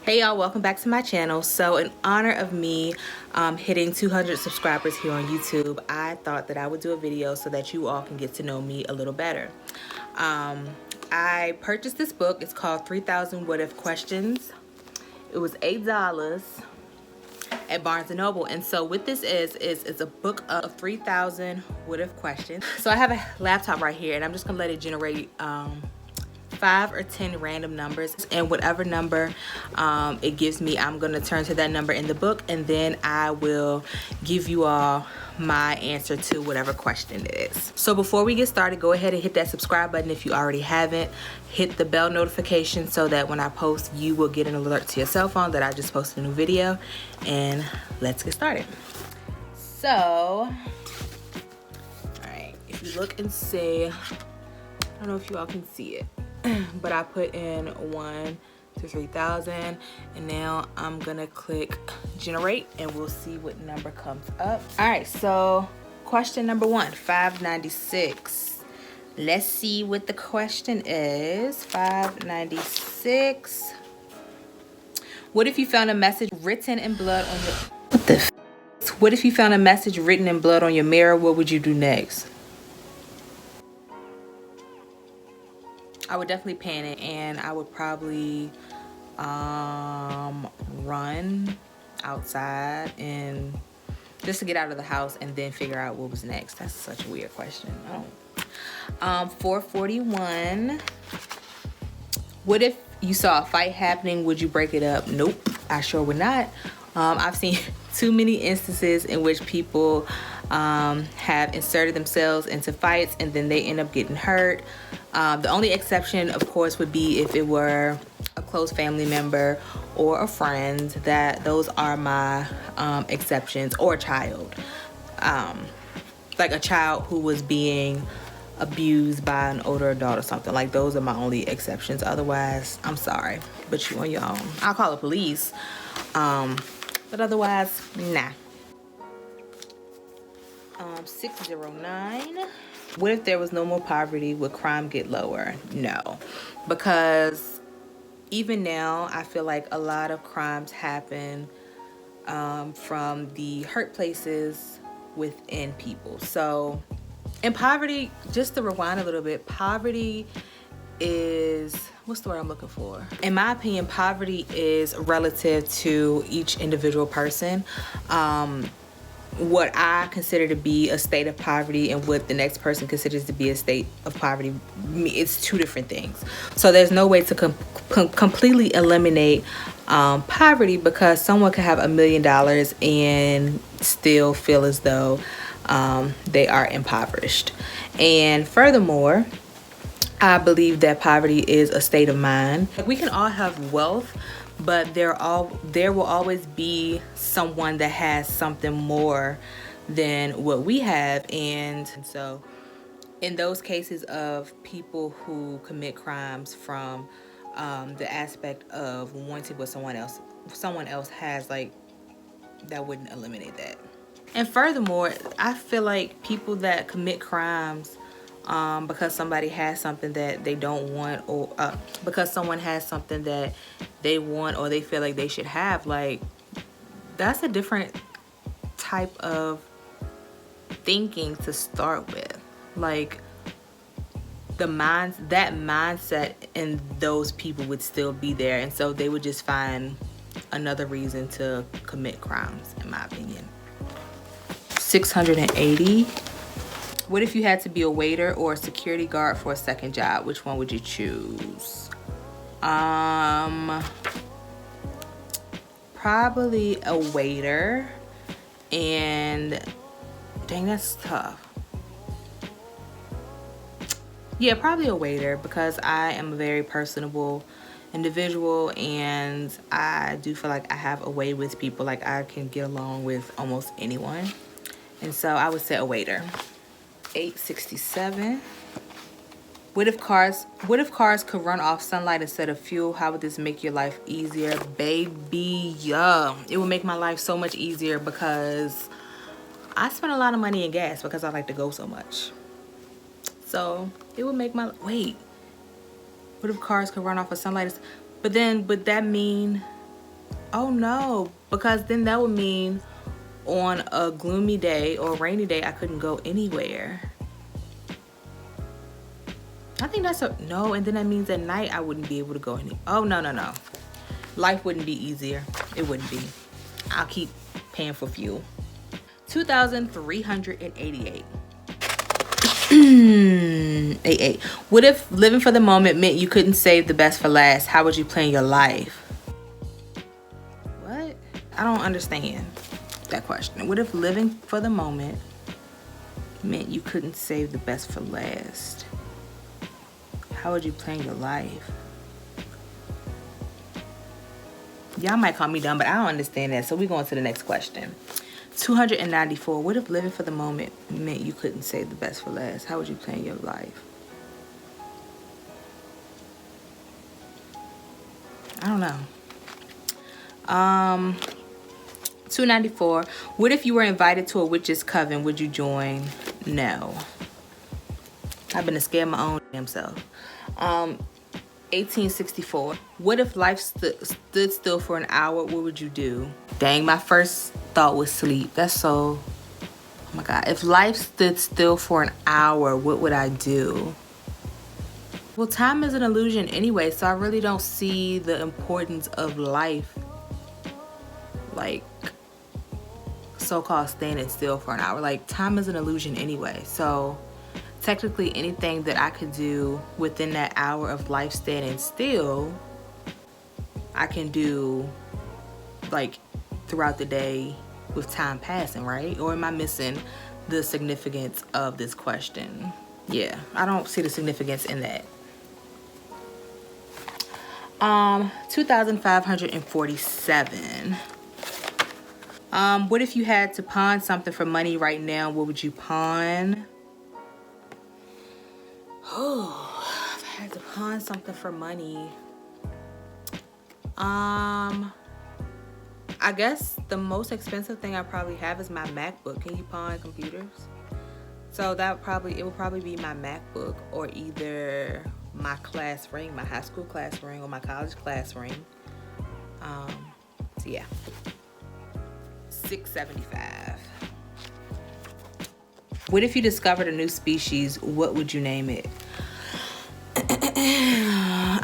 Hey y'all, welcome back to my channel. So in honor of me hitting 200 subscribers here on YouTube, I thought that I would do a video so that you all can get to know me a little better. I purchased this book. It's called 3,000 What If Questions. It was $8 at Barnes & Noble. And so what this is it's a book of 3,000 what if questions. So I have a laptop right here and I'm just gonna let it generate 5 or 10 random numbers, and whatever number it gives me, I'm gonna turn to that number in the book, and then I will give you all my answer to whatever question it is. So before we get started, go ahead and hit that subscribe button if you already haven't. Hit the bell notification so that when I post, you will get an alert to your cell phone that I just posted a new video. And let's get started. So, all right, if you look and see, I don't know if you all can see it, but I put in 1 to 3,000, and now I'm gonna click generate and we'll see what number comes up. All right, so question number 1, 596. Let's see what the question is. 596. What if you found a message written in blood on your what if you found a message written in blood on your mirror? What would you do next? I would definitely panic, and I would probably run outside and just to get out of the house and then figure out what was next. That's such a weird question. 441. What if you saw a fight happening? Would you break it up? Nope, I sure would not. I've seen too many instances in which people have inserted themselves into fights and then they end up getting hurt. The only exception, of course, would be if it were a close family member or a friend. Those are my exceptions, or a child. Like a child who was being abused by an older adult or something. Like, those are my only exceptions. Otherwise, I'm sorry, but you on your own. I'll call the police. But otherwise, nah. 609. What if there was no more poverty? Would crime get lower? No, because even now I feel like a lot of crimes happen from the hurt places within people. So, and poverty, just to rewind a little bit, poverty is, what's the word I'm looking for? In my opinion, poverty is relative to each individual person. What I consider to be a state of poverty and what the next person considers to be a state of poverty, it's two different things. So there's no way to completely eliminate poverty, because someone could have $1 million and still feel as though they are impoverished. And furthermore, I believe that poverty is a state of mind. We can all have wealth, but there will always be someone that has something more than what we have. And so in those cases of people who commit crimes from the aspect of wanting what someone else has, like, that wouldn't eliminate that. And furthermore, I feel like people that commit crimes because somebody has something that they don't want, or because someone has something that they want or they feel like they should have, like, that's a different type of thinking to start with. Like, that mindset in those people would still be there, and so they would just find another reason to commit crimes, in my opinion. 680. What if you had to be a waiter or a security guard for a second job? Which one would you choose? Probably a waiter. And dang, that's tough. Yeah, probably a waiter, because I am a very personable individual and I do feel like I have a way with people. Like, I can get along with almost anyone. And so I would say a waiter. 867. What if cars could run off sunlight instead of fuel? How would this make your life easier? Baby, yeah. It would make my life so much easier, because I spend a lot of money in gas because I like to go so much. So it would make my, wait, what if cars could run off of sunlight? But then would that mean Oh no, because then that would mean on a gloomy day or rainy day, I couldn't go anywhere. I think that's a no, and then that means at night I wouldn't be able to go any. Oh no, no, no. Life wouldn't be easier. It wouldn't be. I'll keep paying for fuel. 2,388. 88. What if living for the moment meant you couldn't save the best for last? How would you plan your life? What? I don't understand that question. What if living for the moment meant you couldn't save the best for last? How would you plan your life? Y'all might call me dumb, but I don't understand that. So we go on to the next question. 294. What if living for the moment meant you couldn't save the best for last? How would you plan your life? I don't know. 294. What if you were invited to a witch's coven? Would you join? No. I've been scared my own damn self. 1864. What if life stood still for an hour? What would you do? Dang, my first thought was sleep. That's so... Oh my God. If life stood still for an hour, what would I do? Well, time is an illusion anyway, so I really don't see the importance of life, like, so-called standing still for an hour. Like, time is an illusion anyway, so technically anything that I could do within that hour of life standing still, I can do, like, throughout the day with time passing, right? Or am I missing the significance of this question? Yeah, I don't see the significance in that. 2,547. What if you had to pawn something for money right now? What would you pawn? Oh, if I had to pawn something for money. I guess the most expensive thing I probably have is my MacBook. Can you pawn computers? So it would probably be my MacBook, or either my class ring, my high school class ring, or my college class ring. So yeah. 675. What if you discovered a new species? What would you name it?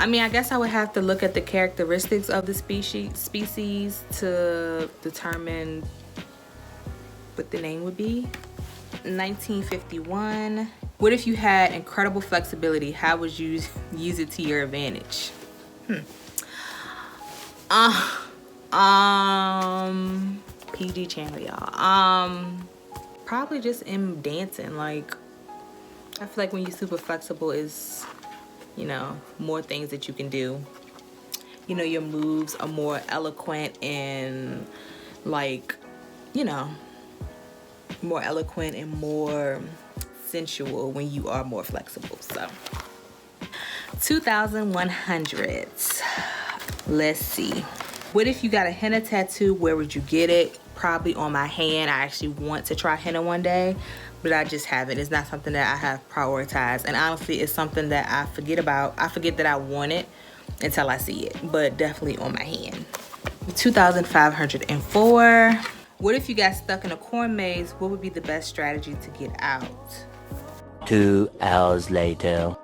I mean, I guess I would have to look at the characteristics of the species to determine what the name would be. 1951. What if you had incredible flexibility? How would you use it to your advantage? PG channel, y'all. Probably just in dancing. Like, I feel like when you're super flexible is, you know, more things that you can do. You know, your moves are more eloquent and, like, you know, more eloquent and more sensual when you are more flexible. So 2,100. Let's see. What if you got a henna tattoo? Where would you get it? Probably on my hand. I actually want to try henna one day, but I just haven't. It's not something that I have prioritized, and honestly it's something that I forget about. I forget that I want it until I see it, but definitely on my hand. 2,504. What if you got stuck in a corn maze? What would be the best strategy to get out? 2 hours later.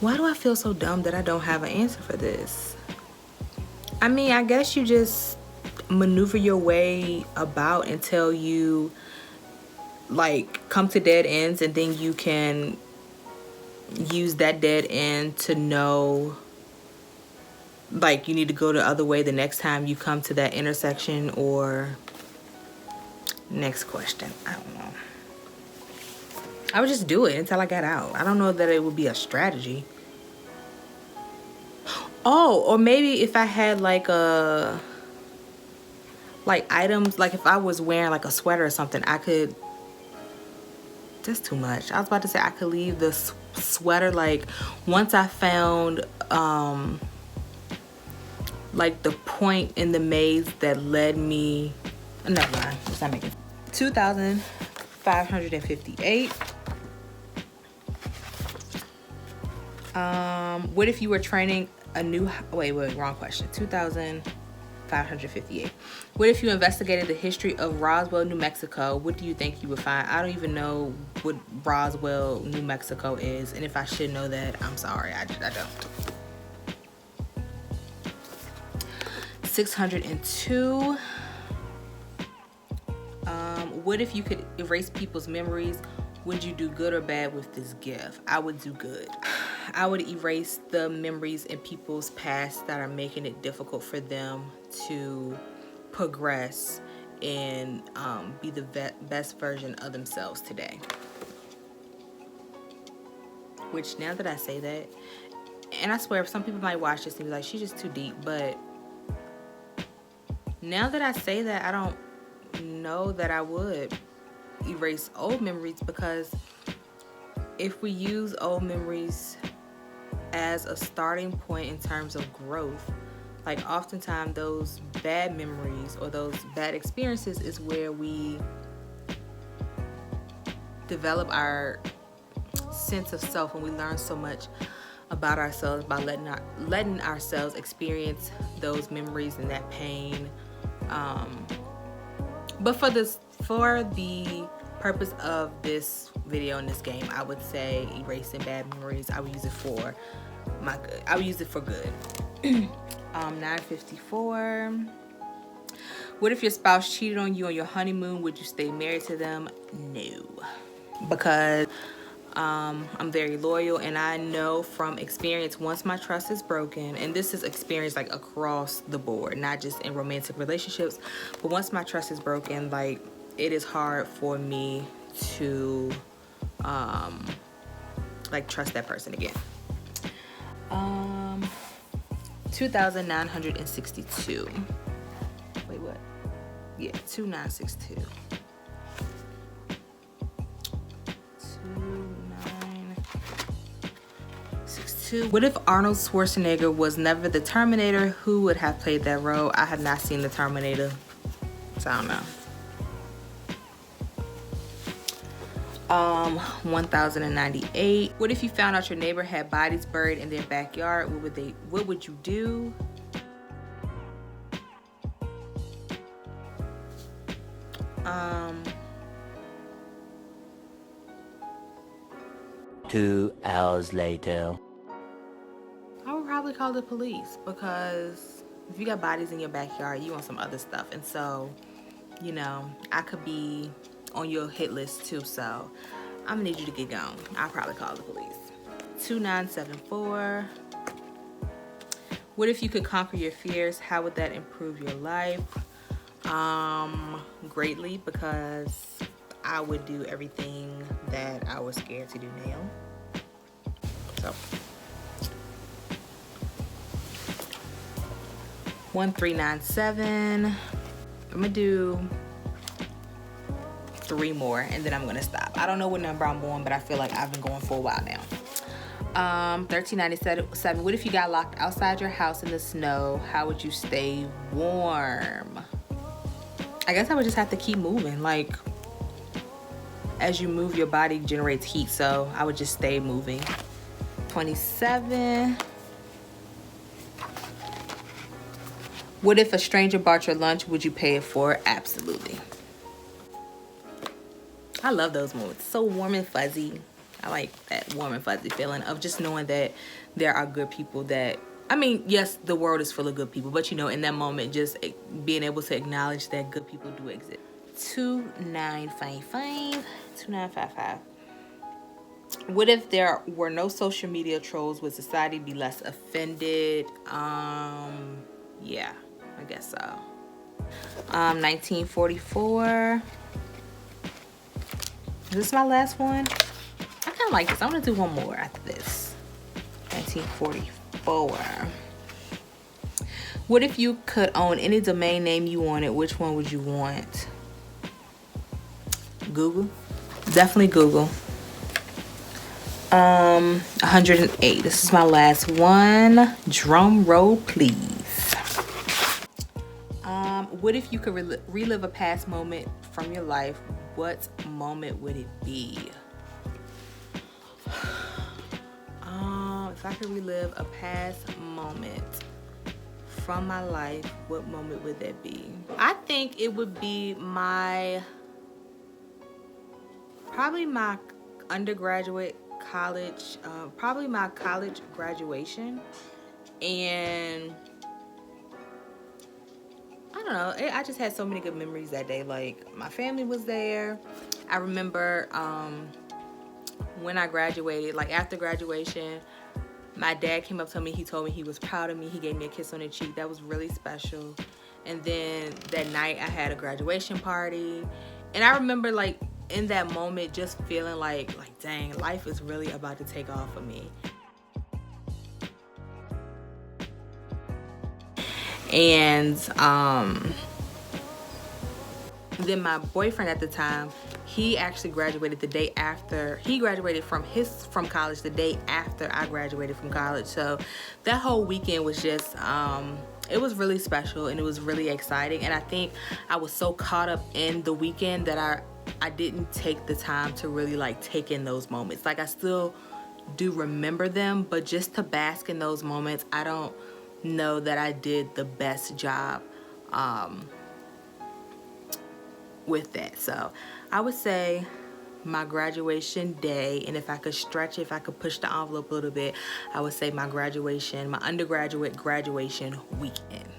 Why do I feel so dumb that I don't have an answer for this? I mean, I guess you just maneuver your way about until you, like, come to dead ends, and then you can use that dead end to know, like, you need to go the other way the next time you come to that intersection. Or next question, I don't know. I would just do it until I got out. I don't know that it would be a strategy. Oh, or maybe if I had like items, like if I was wearing like a sweater or something, I could, that's too much. I was about to say I could leave the sweater, like, once I found like the point in the maze that led me, never mind, it's not making. 2,558. What if you were training a new, wait, wrong question. 2,000, 558. What if you investigated the history of Roswell, New Mexico? What do you think you would find? I don't even know what Roswell, New Mexico is, and if I should know that, I'm sorry, I don't. 602. What if you could erase people's memories? Would you do good or bad with this gift? I would do good. I would erase the memories in people's past that are making it difficult for them to progress and be the best version of themselves today. Which, now that I say that, and I swear some people might watch this and be like, she's just too deep, but now that I say that, I don't know that I would erase old memories, because if we use old memories as a starting point in terms of growth, like oftentimes those bad memories or those bad experiences is where we develop our sense of self, and we learn so much about ourselves by letting ourselves experience those memories and that pain. But for the purpose of this video and this game, I would say erasing bad memories. I would use it for my good. I would use it for good. 954. What if your spouse cheated on you on your honeymoon? Would you stay married to them? No, because I'm very loyal, and I know from experience, once my trust is broken, and this is experience like across the board, not just in romantic relationships, but once my trust is broken, like it is hard for me to like trust that person again. 2,962. Wait, what? Yeah, 2962. 2962. What if Arnold Schwarzenegger was never the Terminator? Who would have played that role? I have not seen the Terminator, so I don't know. 1098. What if you found out your neighbor had bodies buried in their backyard? What would you do? Two hours later. I would probably call the police, because if you got bodies in your backyard, you want some other stuff, and so, you know, I could be on your hit list too, so I'm gonna need you to get going. I'll probably call the police. 2974. What if you could conquer your fears? How would that improve your life? Greatly, because I would do everything that I was scared to do now. So 1397. I'm gonna do 3 more and then I'm gonna stop. I don't know what number I'm on, but I feel like I've been going for a while now. 1397. What if you got locked outside your house in the snow? How would you stay warm? I guess I would just have to keep moving. Like, as you move, your body generates heat, so I would just stay moving. 27. What if a stranger bought your lunch? Would you pay it for it? Absolutely. I love those moments. So warm and fuzzy. I like that warm and fuzzy feeling of just knowing that there are good people that, I mean, yes, the world is full of good people, but you know, in that moment, just being able to acknowledge that good people do exist. 2955. 2955. What if there were no social media trolls? Would society be less offended? Yeah, I guess so. 1944. Is this my last one? I kind of like this. I'm gonna do one more after this. 1944. What if you could own any domain name you wanted? Which one would you want? Google. Definitely Google. 108. This is my last one. Drum roll, please. What if you could relive a past moment from your life? What moment would it be? If I could relive a past moment from my life, what moment would that be? I think it would be probably my undergraduate college, probably my college graduation. And I don't know, I just had so many good memories that day. Like, my family was there. I remember when I graduated, like after graduation, my dad came up to me. He told me he was proud of me. He gave me a kiss on the cheek. That was really special. And then that night I had a graduation party. And I remember, like, in that moment just feeling like dang, life is really about to take off for me. And then my boyfriend at the time, he actually graduated the day after. He graduated from college the day after I graduated from college. So that whole weekend was just it was really special, and it was really exciting. And I think I was so caught up in the weekend that I didn't take the time to really like take in those moments. Like, I still do remember them, but just to bask in those moments, I don't know that I did the best job with that. So I would say my graduation day, and if I could stretch it, if I could push the envelope a little bit, I would say my undergraduate graduation weekend.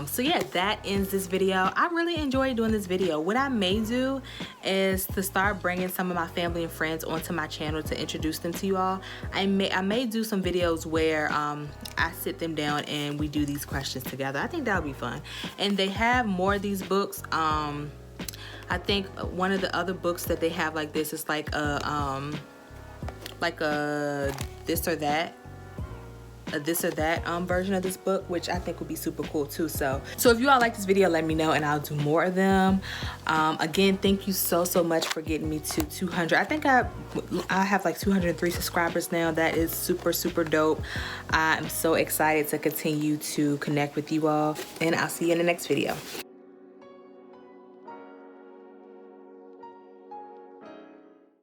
So yeah, that ends this video. I really enjoyed doing this video. What I may do is to start bringing some of my family and friends onto my channel to introduce them to you all. I may do some videos where I sit them down and we do these questions together. I think that would be fun. And they have more of these books. I think one of the other books that they have like this is like a this or that version of this book, which I think would be super cool too. So if you all like this video, let me know and I'll do more of them. Again, thank you so much for getting me to 200. I think I have like 203 subscribers now. That is super dope. I'm so excited to continue to connect with you all, and I'll see you in the next video.